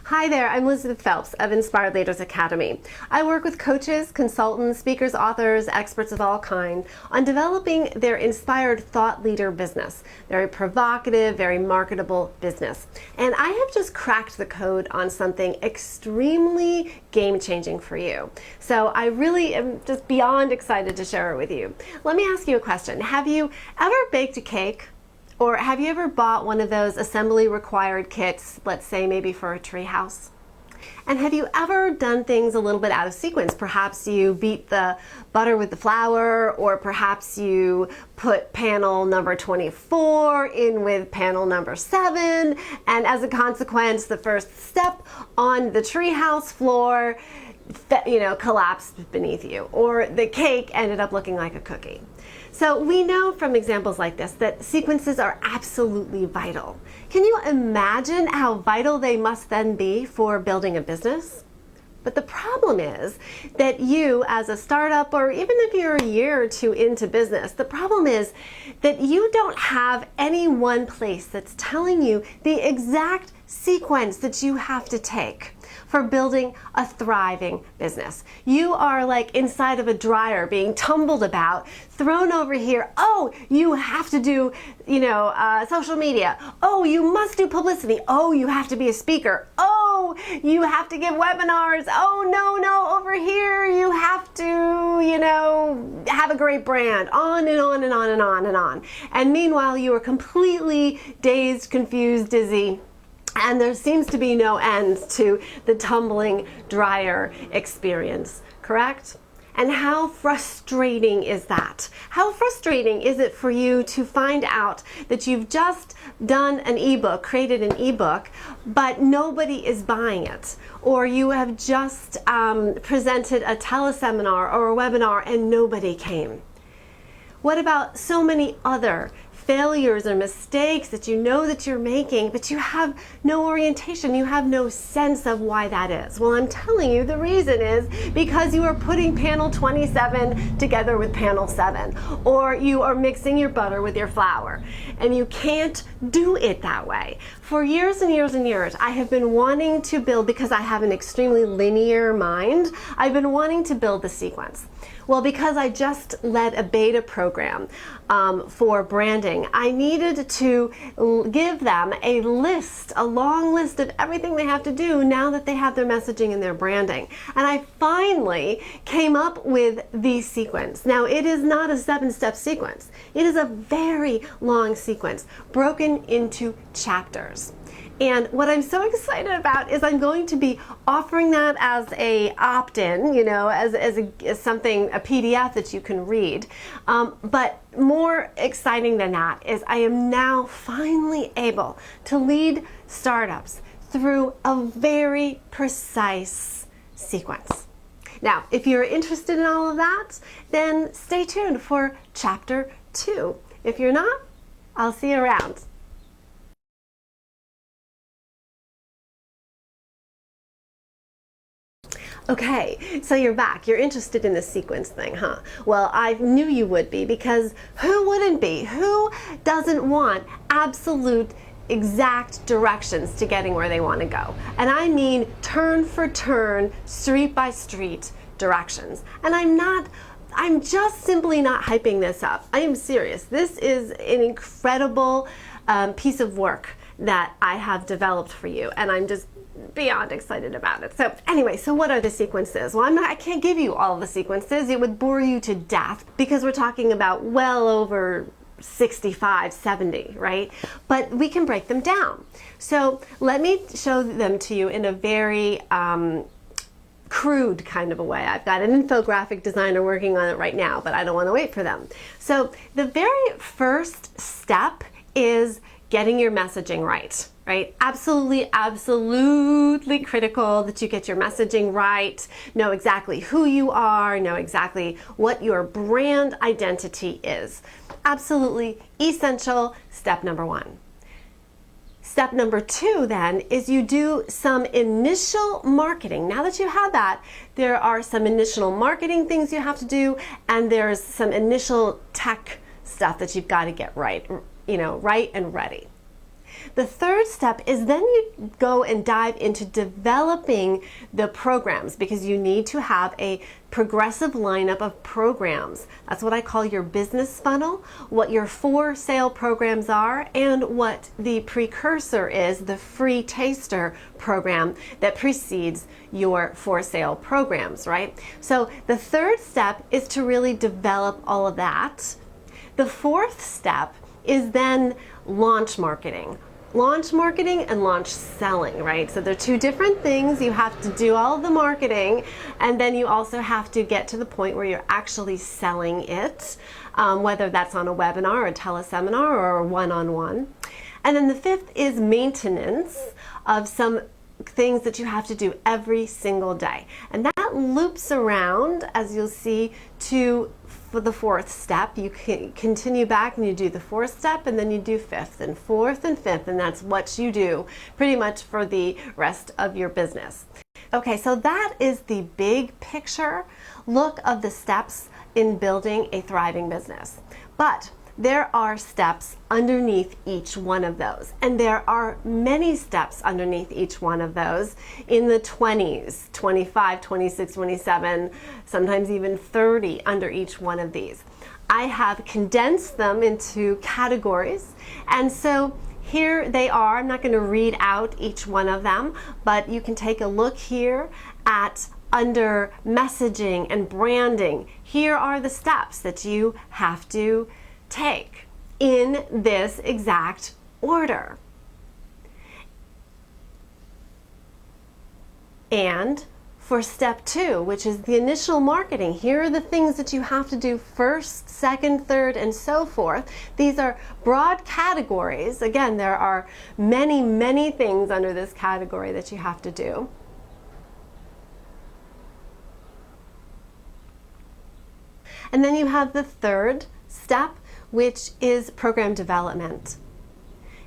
Hi there, I'm Elizabeth Phelps of Inspired Leaders Academy. I work with coaches, consultants, speakers, authors, experts of all kinds on developing their inspired thought leader business. Very provocative, very marketable business. And I have just cracked the code on something extremely game-changing for you. So I really am just beyond excited to share it with you. Let me ask you a question. Have you ever baked a cake? Or have you ever bought one of those assembly required kits, let's say maybe for a tree house? And have you ever done things a little bit out of sequence? Perhaps you beat the butter with the flour, or perhaps you put panel number 24 in with panel number 7, and as a consequence, the first step on the treehouse floor, collapsed beneath you, or the cake ended up looking like a cookie. So we know from examples like this that sequences are absolutely vital. Can you imagine how vital they must then be for building a business? But the problem is that you, as a startup, or even if you're a year or two into business, the problem is that you don't have any one place that's telling you the exact sequence that you have to take for building a thriving business. You are like inside of a dryer being tumbled about, thrown over here. Oh, you have to do, social media. Oh, you must do publicity. Oh, you have to be a speaker. Oh, you have to give webinars. Oh, no, over here you have to, have a great brand. On and on and on and on and on. And meanwhile, you are completely dazed, confused, dizzy, and there seems to be no end to the tumbling dryer experience, correct? And how frustrating is that? How frustrating is it for you to find out that you've just done an ebook, created an ebook, but nobody is buying it? Or you have just presented a teleseminar or a webinar and nobody came? What about so many other failures or mistakes that you know that you're making, but you have no orientation, you have no sense of why that is? Well, I'm telling you, the reason is because you are putting panel 27 together with panel 7, or you are mixing your butter with your flour, and you can't do it that way. For years and years and years, I have been wanting to build, because I have an extremely linear mind, I've been wanting to build the sequence. Well, because I just led a beta program for branding, I needed to give them a long list of everything they have to do now that they have their messaging and their branding. And I finally came up with the sequence. Now, it is not a 7-step sequence. It is a very long sequence broken into chapters. And what I'm so excited about is I'm going to be offering that as a opt-in, as something, a PDF that you can read. But more exciting than that is I am now finally able to lead startups through a very precise sequence. Now, if you're interested in all of that, then stay tuned for Chapter 2. If you're not, I'll see you around. Okay, so you're back. You're interested in the sequence thing, huh? Well, I knew you would be, because who wouldn't be? Who doesn't want absolute exact directions to getting where they want to go? And I mean turn for turn, street by street directions. And I'm just simply not hyping this up. I am serious. This is an incredible piece of work that I have developed for you, and I'm just beyond excited about it. So anyway, so what are the sequences? Well, I can't give you all the sequences. It would bore you to death, because we're talking about well over 65, 70, right? But we can break them down. So let me show them to you in a very crude kind of a way. I've got an infographic designer working on it right now, but I don't want to wait for them. So the very first step is getting your messaging right. Right? Absolutely critical that you get your messaging right, know exactly who you are, know exactly what your brand identity is. Absolutely essential, step number 1. Step number 2 then is you do some initial marketing. Now that you have that, there are some initial marketing things you have to do, and there's some initial tech stuff that you've got to get right, right and ready. The third step is then you go and dive into developing the programs, because you need to have a progressive lineup of programs. That's what I call your business funnel, what your for sale programs are, and what the precursor is, the free taster program that precedes your for sale programs, right? So the third step is to really develop all of that. The fourth step is then launch marketing. Launch marketing and launch selling, right? So they're two different things. You have to do all of the marketing, and then you also have to get to the point where you're actually selling it, whether that's on a webinar, a teleseminar, or a one-on-one. And then the fifth is maintenance of some things that you have to do every single day. And that loops around, as you'll see, to for the fourth step. You can continue back and you do the fourth step, and then you do fifth and fourth and fifth, and that's what you do pretty much for the rest of your business. Okay, so that is the big picture look of the steps in building a thriving business. But there are steps underneath each one of those, and there are many steps underneath each one of those in the 20s, 25, 26, 27, sometimes even 30 under each one of these. I have condensed them into categories, and so here they are. I'm not going to read out each one of them, but you can take a look here at under messaging and branding. Here are the steps that you have to take in this exact order. And for step 2, which is the initial marketing, here are the things that you have to do first, second, third, and so forth. These are broad categories. Again, there are many, many things under this category that you have to do. And then you have the third step, which is program development.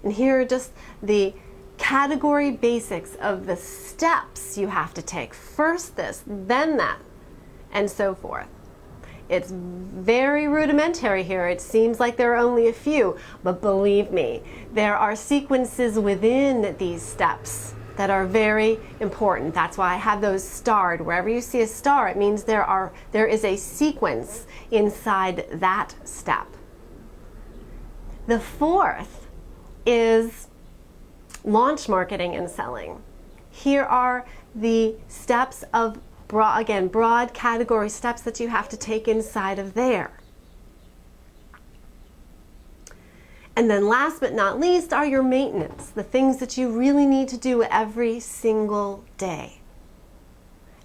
And here are just the category basics of the steps you have to take. First this, then that, and so forth. It's very rudimentary here. It seems like there are only a few, but believe me, there are sequences within these steps that are very important. That's why I have those starred. Wherever you see a star, it means there is a sequence inside that step. The fourth is launch marketing and selling. Here are the steps of broad category steps that you have to take inside of there. And then last but not least are your maintenance, the things that you really need to do every single day.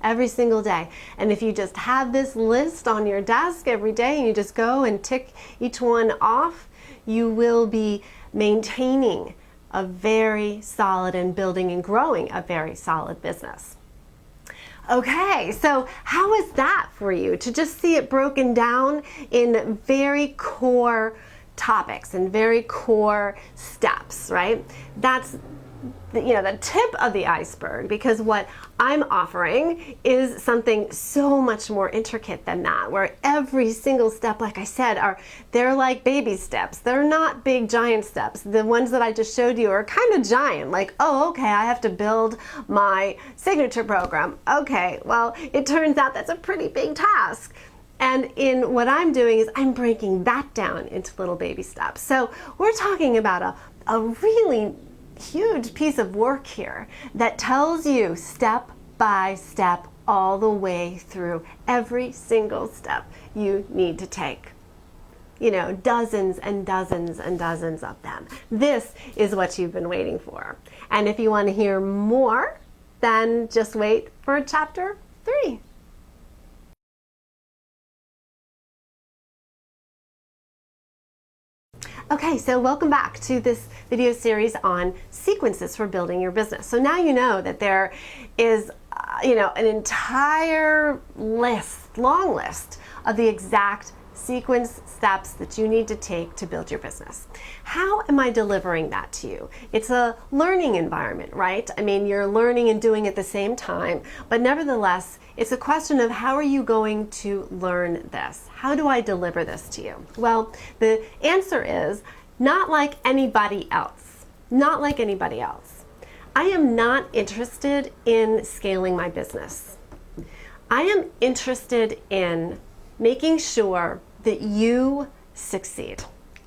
Every single day. And if you just have this list on your desk every day and you just go and tick each one off, you will be maintaining a very solid and building and growing a very solid business. Okay, so how is that for you to just see it broken down in very core topics and very core steps, right? That's the tip of the iceberg, because what I'm offering is something so much more intricate than that, where every single step, like I said, they're like baby steps. They're not big giant steps. The ones that I just showed you are kind of giant, like, oh, okay, I have to build my signature program. Okay, well, it turns out that's a pretty big task. And in what I'm doing is I'm breaking that down into little baby steps. So we're talking about a really huge piece of work here that tells you step by step all the way through every single step you need to take. Dozens and dozens and dozens of them. This is what you've been waiting for. And if you want to hear more, then just wait for chapter 3. Okay, so welcome back to this video series on sequences for building your business. So now you know that there is, an entire long list of the exact sequence steps that you need to take to build your business. How am I delivering that to you? It's a learning environment, right? I mean, you're learning and doing at the same time, but nevertheless, it's a question of how are you going to learn this? How do I deliver this to you? Well, the answer is not like anybody else. not like anybody else. I am not interested in scaling my business. I am interested in making sure that you succeed.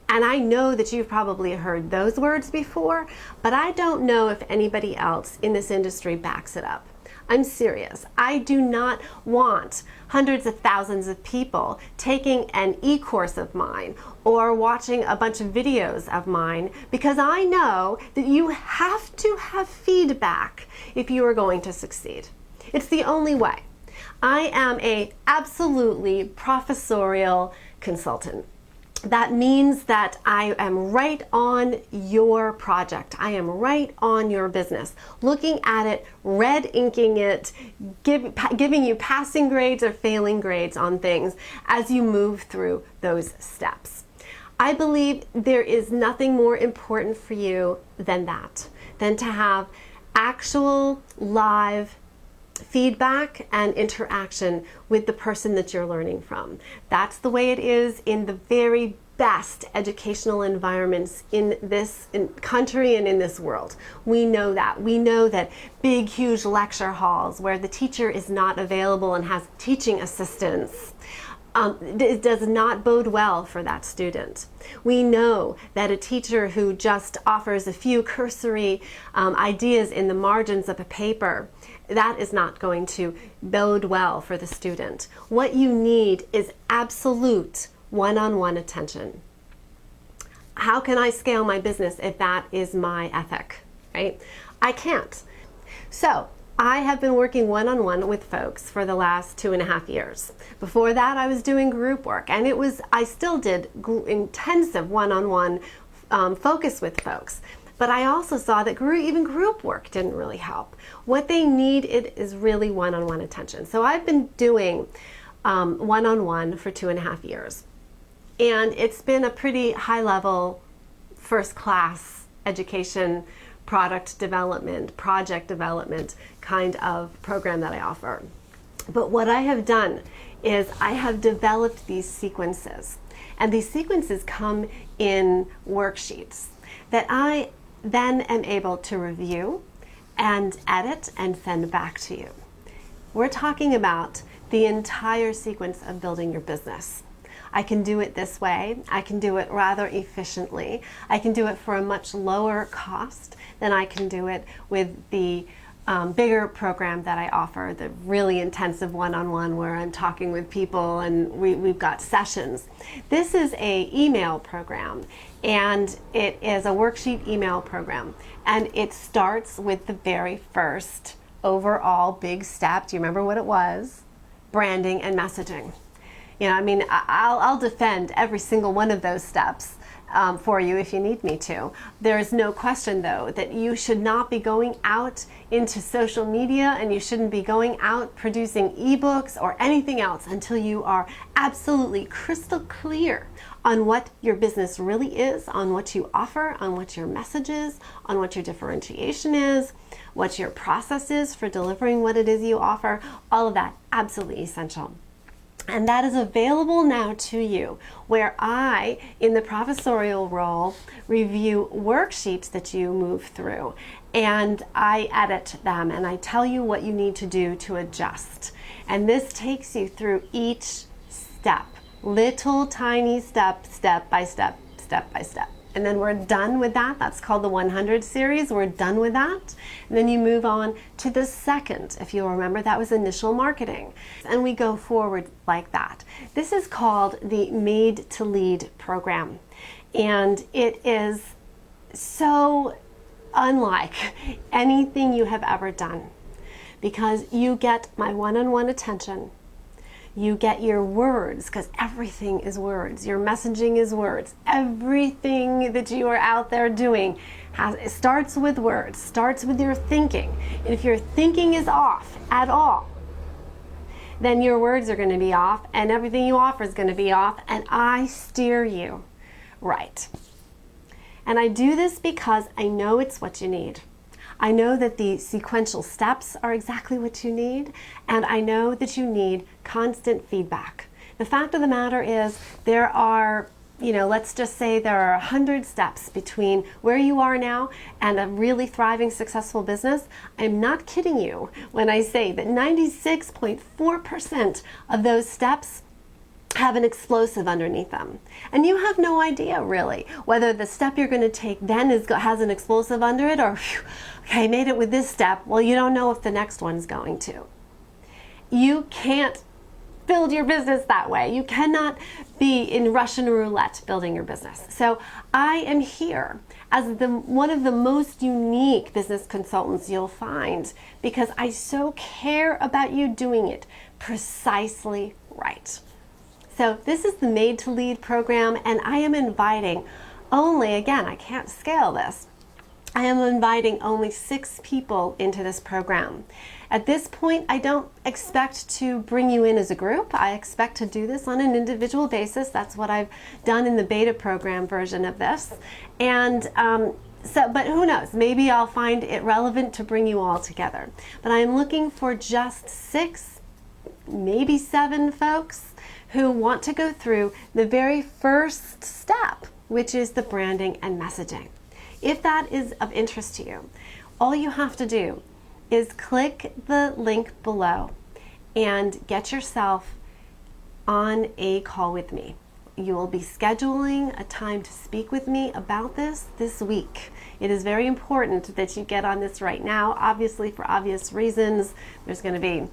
And I know that you've probably heard those words before, but I don't know if anybody else in this industry backs it up. I'm serious. I do not want hundreds of thousands of people taking an e-course of mine or watching a bunch of videos of mine, because I know that you have to have feedback if you are going to succeed. It's the only way. I am a absolutely professorial consultant. That means that I am right on your project. I am right on your business, looking at it, red inking it, giving you passing grades or failing grades on things as you move through those steps. I believe there is nothing more important for you than that, than to have actual live feedback and interaction with the person that you're learning from. That's the way it is in the very best educational environments in this country and in this world. We know that. We know that big, huge lecture halls where the teacher is not available and has teaching assistants, it does not bode well for that student. We know that a teacher who just offers a few cursory ideas in the margins of a paper, that is not going to bode well for the student. What you need is absolute one-on-one attention. How can I scale my business if that is my ethic, right? I can't. So I have been working one-on-one with folks for the last 2.5 years. Before that, I was doing group work, and I still did intensive one-on-one focus with folks. But I also saw that even group work didn't really help. What they need is really one-on-one attention. So I've been doing one-on-one for 2.5 years. And it's been a pretty high-level, first-class education, product development, project development kind of program that I offer. But what I have done is I have developed these sequences. And these sequences come in worksheets that I then am able to review and edit and send back to you. We're talking about the entire sequence of building your business. I can do it this way. I can do it rather efficiently. I can do it for a much lower cost than I can do it with the bigger program that I offer, the really intensive one-on-one where I'm talking with people and we've got sessions. This is an email program, and it is a worksheet email program, and it starts with the very first overall big step. Do you remember what it was? Branding and messaging. You know, I mean, I'll defend every single one of those steps for you if you need me to. There is no question, though, that you should not be going out into social media, and you shouldn't be going out producing ebooks or anything else until you are absolutely crystal clear on what your business really is, on what you offer, on what your message is, on what your differentiation is, what your process is for delivering what it is you offer. All of that, absolutely essential. And that is available now to you, where I, in the professorial role, review worksheets that you move through, and I edit them, and I tell you what you need to do to adjust. And this takes you through each step, little tiny step, step by step, step by step. And then we're done with that. That's called the 100 series. We're done with that. And then you move on to the second. If you'll remember, that was initial marketing. And we go forward like that. This is called the Made to Lead program. And it is so unlike anything you have ever done, because you get my one-on-one attention. You get your words, because everything is words. Your messaging is words. Everything that you are out there doing starts with words, starts with your thinking. And if your thinking is off at all, then your words are going to be off, and everything you offer is going to be off, and I steer you right. And I do this because I know it's what you need. I know that the sequential steps are exactly what you need, and I know that you need constant feedback. The fact of the matter is, there are let's just say there are 100 steps between where you are now and a really thriving, successful business. I'm not kidding you when I say that 96.4% of those steps have an explosive underneath them. And you have no idea really whether the step you're going to take then has an explosive under it, or, okay, I made it with this step. Well, you don't know if the next one's going to. You can't build your business that way. You cannot be in Russian roulette building your business. So I am here as one of the most unique business consultants you'll find, because I so care about you doing it precisely right. So this is the Made to Lead program, and I am inviting only, again, I can't scale this, I am inviting only 6 people into this program. At this point, I don't expect to bring you in as a group. I expect to do this on an individual basis. That's what I've done in the beta program version of this. And but who knows, maybe I'll find it relevant to bring you all together. But I'm looking for just 6, maybe 7 folks who want to go through the very first step, which is the branding and messaging. If that is of interest to you, all you have to do is click the link below and get yourself on a call with me. You will be scheduling a time to speak with me about this week. It is very important that you get on this right now. Obviously, for obvious reasons, there's going to be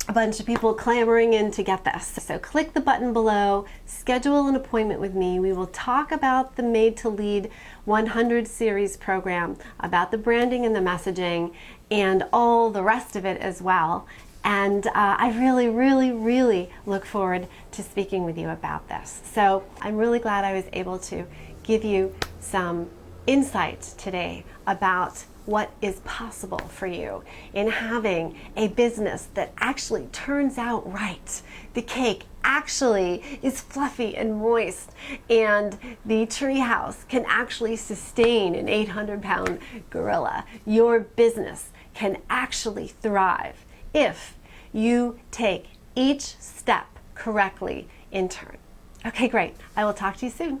a bunch of people clamoring in to get this. So click the button below, schedule an appointment with me. We will talk about the Made to Lead 100 series program, about the branding and the messaging, and all the rest of it as well. And I really, really, really look forward to speaking with you about this. So I'm really glad I was able to give you some insight today about what is possible for you in having a business that actually turns out right. The cake actually is fluffy and moist, and the treehouse can actually sustain an 800-pound gorilla. Your business can actually thrive if you take each step correctly in turn. Okay, great. I will talk to you soon.